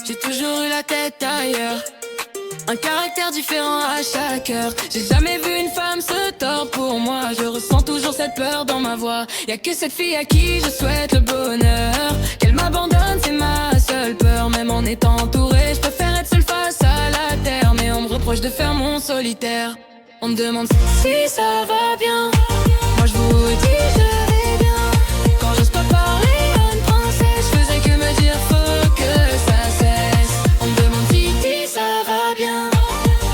J'ai toujours eu la tête ailleurs, un caractère différent à chaque heure. J'ai jamais vu une femme se tordre pour moi. Je ressens toujours cette peur dans ma voix. Y'a que cette fille à qui je souhaite le bonheur. Qu'elle m'abandonne, c'est ma seule peur. Même en étant entourée, je préfère être seule face à la terre. Mais on me reproche de faire mon solitaire. On me demande si ça va bien. Moi je vous dis je vais bien. Quand j'ose pas parler à une princesse, je faisais que me dire faut que ça cesse. On me demande si ça va bien.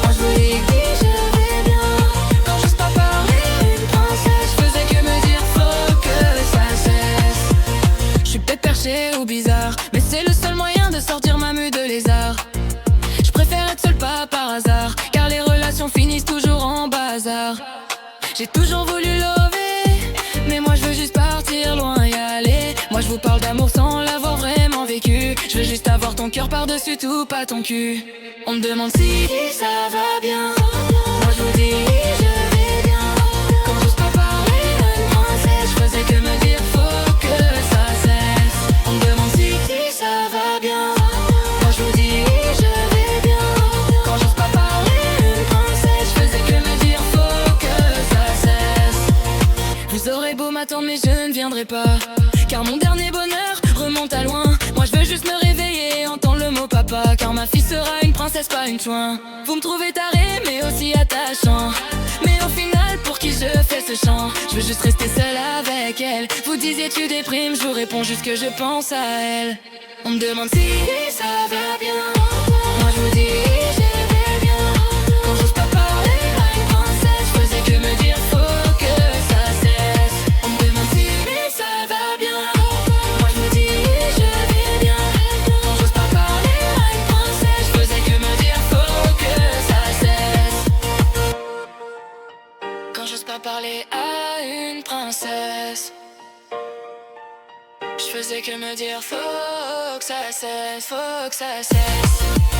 Moi je vous dis je vais bien. Quand j'ose pas parler à une princesse, je faisais que me dire faut que ça cesse. Je suis peut-être perché ou bizarre, mais c'est le seul moyen de sortir ma mue de lézard. Je préfère être seul pas par hasard, car les relations finissent toujours en bazar. J'ai toujours voulu lover, mais moi je veux juste partir loin y aller. Moi je vous parle d'amour sans l'avoir vraiment vécu. Je veux juste avoir ton cœur par-dessus tout, pas ton cul. On me demande si ça va bien. Moi je vous dis je vais bien. Quand j'ose pas parler à une princesse, je faisais que me dire faut que ça cesse. On me demande si ça va bien. Moi je vous dis je vais bien. Quand j'ose pas parler à une princesse, je faisais que me dire faut que ça cesse. Vous aurez beau m'attendre mais je ne viendrai pas, car mon dernier bonheur remonte à loin. Moi je veux juste me réveiller et entendre le mot papa, car ma fille sera une princesse pas une chouin. Vous me trouvez taré mais aussi attachant, mais au final pour qui je fais ce chant? Je veux juste rester seule avec elle. Vous disiez tu déprimes, je vous réponds juste que je pense à elle. On me demande si ça va bien. Moi je vous dis je vais bien. Quand j'ose pas parler à une princesse, je faisais que me dire faut que ça cesse. On me demande si ça va bien. Moi je vous dis je vais bien. Quand j'ose pas parler à une princesse, je faisais que me dire faut que ça cesse. Quand j'ose pas parler à une princesse, je faisais que me dire faut que ça cesse, faut que ça cesse.